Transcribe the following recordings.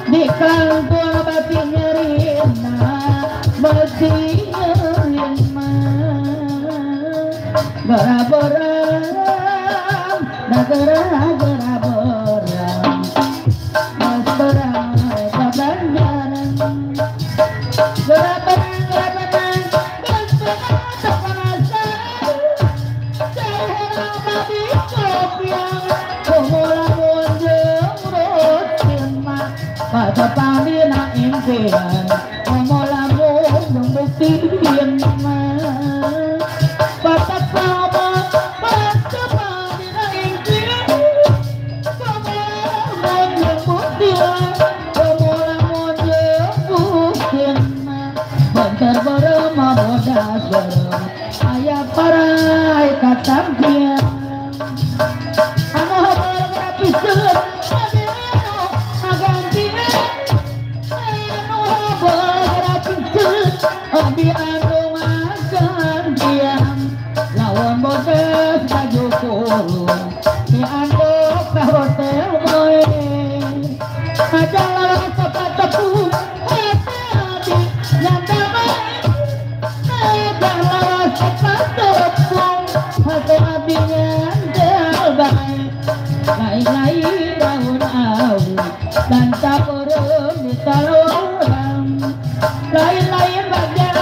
di kantor batin nyerina batin nyerina garaborang garaborang mas berang kebanyaran garaborang pada pamina impian omolamun membuktikan pada sama pada pamina impian omolamun membuktikan omolamun membuktikan bentar berema bodas berem ayah parai katampian anu habal grapiseun di anu makan diam lawan bodes baju kurung di anu ke hotel boy aja lawan sopat tepung hati-hati yang damai aja lawan sopat tepung hati-hati yang damai lain-lain daun awu dan tak urung di talurang lain-lain bagian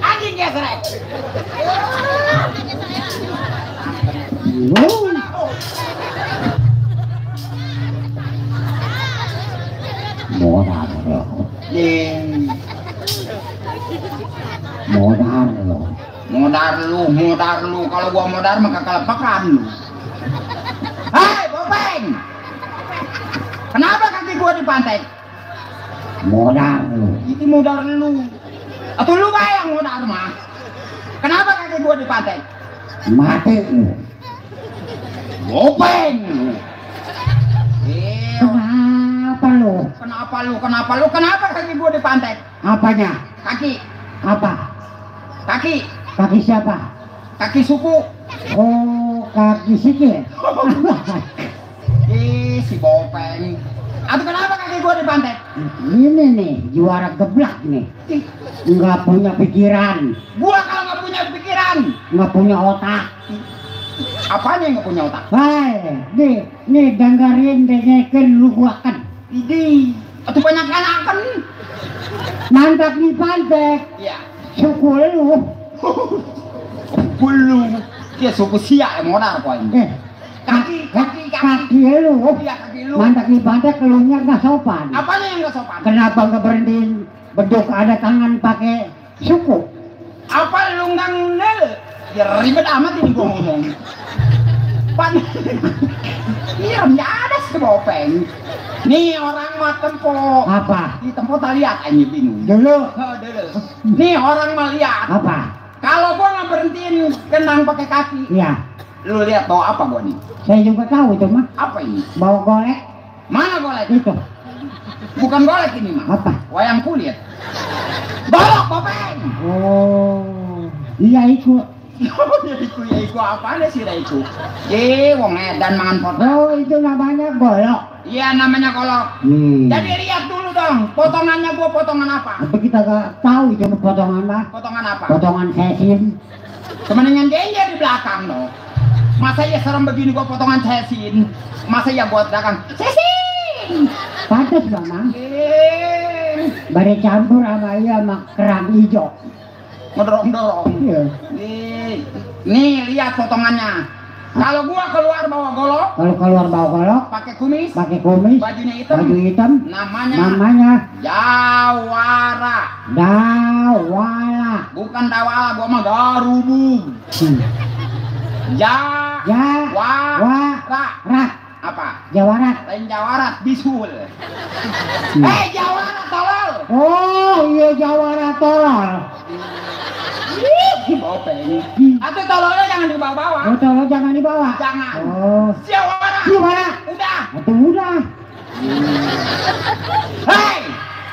anjing gesrek modal lu kalau gua modal mah kekelepakan lu. Hei Bopeng, kenapa kaki gua dipantek? modal lu Itu modal lu atau lu bayang modal mah? Kenapa kaki gua dipantek? mati lu Bopeng kenapa kaki gua dipantek? apanya Kaki kaki siapa kaki suku. oh kaki sikit Si Bopeng. Atau kenapa kaki gua dipantek? ini nih juara geblak nih nggak punya pikiran Gua kalau nggak punya pikiran, nggak punya otak apanya yang nggak punya otak? hai nih dengerin dengerin lu gua kan Ini, atau banyak anakan. mantap nih pantek Iya. suku lu Bulu, dia suku siak modal poin. Kaki lu Iya kaki lu. mantap nih pantek elunya nggak sopan Apanya yang nggak sopan? kenapa nggak berhentiin beduk ada tangan pakai suku Apa lu nggak ngel? Ya ribet amat ini gua ngomong. Pan. Iya, nggak ada si Bopeng. Nih orang mah tempo. apa Di tempo tak lihat aja bingung. dulu Dulu. Nih orang mah lihat. apa Kalau gua nggak berhentiin kendang pakai kaki, ya lu lihat bawa apa gua nih? saya juga tahu itu mah Apa ini? bawa golek Mana golek? itu Bukan golek ini mah. apa Wayang kulit. Bolok Bopeng. oh iya ikut Ya iku apaan sih iku? Wong edan mangan foto. oh itu namanya golok Iya namanya kolok. Jadi lihat dulu dong, potongannya gua potongan apa? tapi kita gak tahu itu potongan apa Potongan apa? potongan sesin Kemenangan dia di belakang dong. Masa ya serem begini gua potongan sesin? Masa ya buat belakang? Sesin! pantas memang bare campur sama iya sama kerang hijau Ngedorong-dorong. iya Nih lihat potongannya. Kalau gua keluar bawa golok, kalau keluar bawa golok pakai kumis, baju baju hitam namanya jawara. dawala Bukan dawala, gua mah garubung. Jawara. Apa? jawarat Lain jawarat bisul. Jawarat tolol. oh iya jawara tolol Bopeng. Atau tolongnya jangan dibawa-bawa. Oh, tolong jangan dibawa. Jangan. Oh. Jawara. Jawara. Udah. Atau udah. Hei,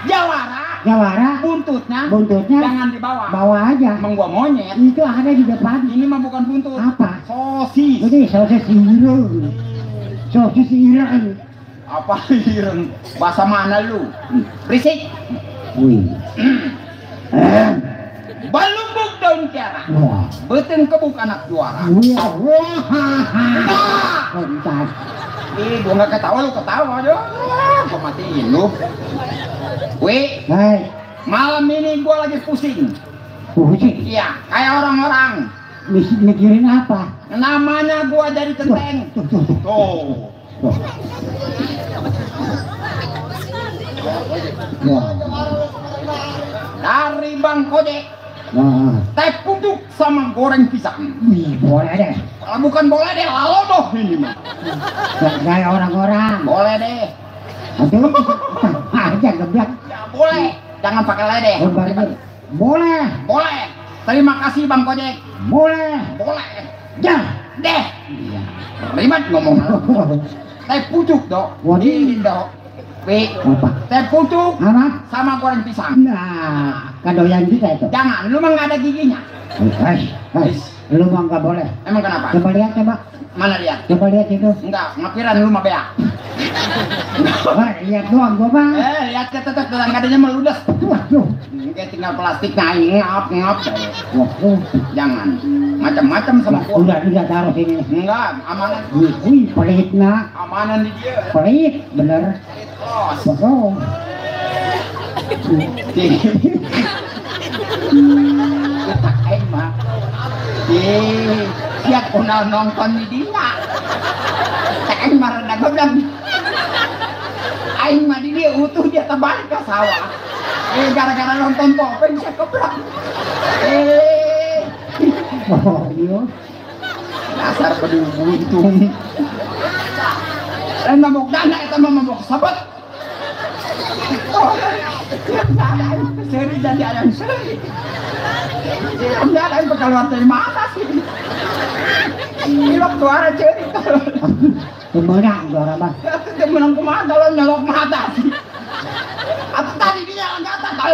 Jawara. Jawara. Buntutnya jangan dibawa. Bawa aja. Emang gua monyet. Itu ada di depan. Ini mah bukan buntut. Apa? Sosis. Ini sosis ireng. Sosis ireng. Apa ireng? Bahasa mana lu? Berisik. Wih. Balumbuk daun tiara. Wah. Beten kebuk anak juara. Wah. Bentar. Gua nggak ketawa, lu ketawa aja. Gua matiin lu. Wih, Hai. malam ini gua lagi pusing. Pusing. Iya, kayak orang-orang. Mikirin apa? Namanya gua jadi centeng. Tuh. Dari Bang Kojek, teh pucuk sama goreng pisang. Wih, boleh deh. Kalau bukan boleh deh, lalodoh ini mah. Kayak orang-orang. Boleh deh. Aduh, aja geblak. Ya boleh, jangan pakai ledeh. Boleh. Boleh. Terima kasih Bang Kojek. Boleh. Boleh. Dah. Deh. Ribet ngomong. Teh pucuk dok. Waduh. Ini dok. Wi. Apa? Teh pucuk Apa? sama goreng pisang. Nah, kadoyan kita itu. Jangan, lu mah nggak ada giginya. Lu mah nggak boleh. Emang kenapa? Coba lihat, coba. Mana lihat? Coba lihat itu. Enggak, ngapiran lu mah beak. Lihat doang gua mah. Lihat ke tetep dalam kadenya meludas. Waduh. Kayak tinggal plastiknya ngap. Waduh. Jangan. Macam-macam sama gua. Udah taruh sini. Enggak, amanan. Wih, pelit nak. Amanan di dia. Pelit, bener. Los. Waduh. Kita aing mah. Siap kenal nonton di dia. Aing mah rada goblok. Aing mah di dia utuh dia terbalik ke sawah. Gara-gara nonton Topeng saya keblak. Oh, iya. Dasar peduli buntung. Dan mabok dana itu mabok sabat. Seri jadi ayam seri. Dia ada yang keluar dari mata sih. Ilok suara ceri. Kemenang suara mah. Dia menang kumaha kalau nyolok mata sih. Atau tadi dia nggak tahu.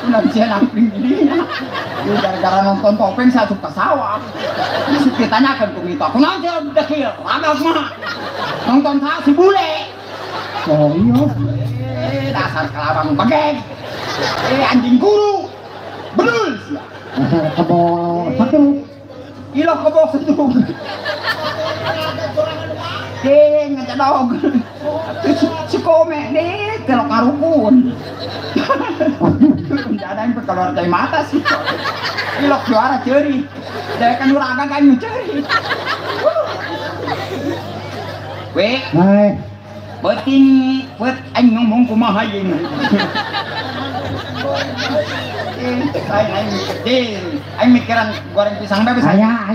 Udah bisa namping dirinya. Gara-gara nonton Topeng saya suka sawah. Kita tanyakan ke kita. Kenapa dia dekil? Agak mah. Nonton saya si bule. Oh iya. Dasar kelabang begeng. Anjing guru. Bedul. Dasar kebo satu. Ilok kebo satu. Ngejadog. Si Kome nih kelok karukun. Ada yang keluar dari mata sih. Ilok juara ceri. Dari kan uraga kan ceri. Weh. Hai. Beting, bet aing ngomong kumaha ieu. Aing mikiran goreng pisang bebas. Aya.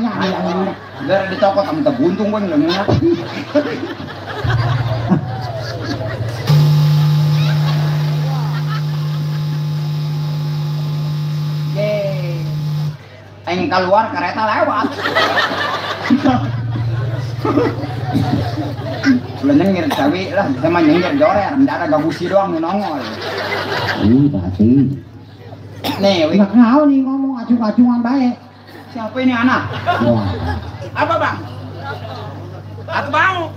Biar dicokot am teu buntung gua ngeunah. Aing keluar kereta lewat. Lu nyengir cawi lah, sama nyengir jorer, ndak ada gagusi doang nu nongol. Pasti. Nih, wi. Nggak tahu nih ngomong acung-acungan baik. Siapa ini anak? Wah. Apa bang? Atau mau?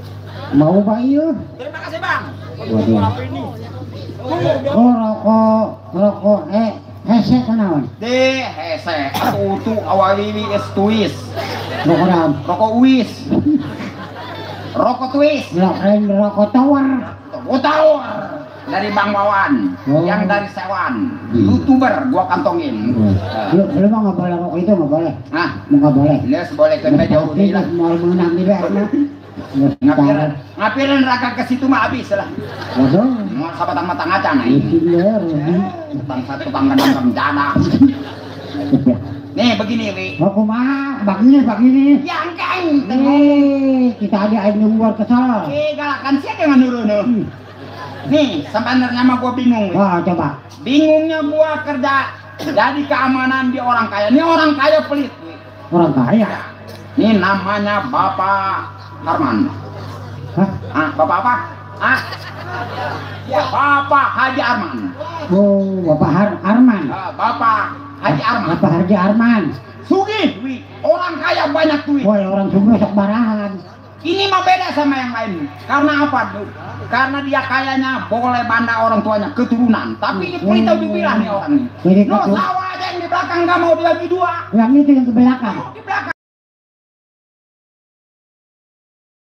Mau Pak iya? Terima kasih bang. Waduh. Apa ini? Oh rokok hesek kenaon? Deh, hese. Aku tuh awali es tuis. Rokok daun. Rokok uis. Rokok tuis. Rokok tower. Gua tahu dari Bang Wawan, yang dari Sewan, YouTuber gua kantongin. Lu mah nggak boleh rokok itu nggak boleh. Nah, Nggak boleh. les boleh kan jauh Ini lah. mau menang di mana? Ngapiran raga ke situ mah habis lah. Waduh. Mau sahabatan matang acan ini. Bangsa tukang kadang rencana. Nih begini wi. Rokok mah begini. Yang kang. Kita ada air luar kesal. Galakan siapa yang nurun? Nih, sebenarnya mah gua bingung. Wah, coba. Bingungnya gua kerja Jadi keamanan di orang kaya. Ini orang kaya pelit. Orang kaya. Ini namanya Bapak Harman. Hah? Ah, Bapak apa? Ah, ya Bapak Haji Arman. Oh, Arman. Bapak Haji Arman. Bapak Haji Arman. Sugih, orang kaya banyak duit. Woi, orang sugih sok barahan. Ini mah beda sama yang lain. Karena apa? Karena dia kayanya boleh banda orang tuanya keturunan. Tapi ini pelita dibilang nih orang ini. Jadi No, sawah aja yang di belakang gak mau dibagi dua. Yang itu yang ke belakang. Di belakang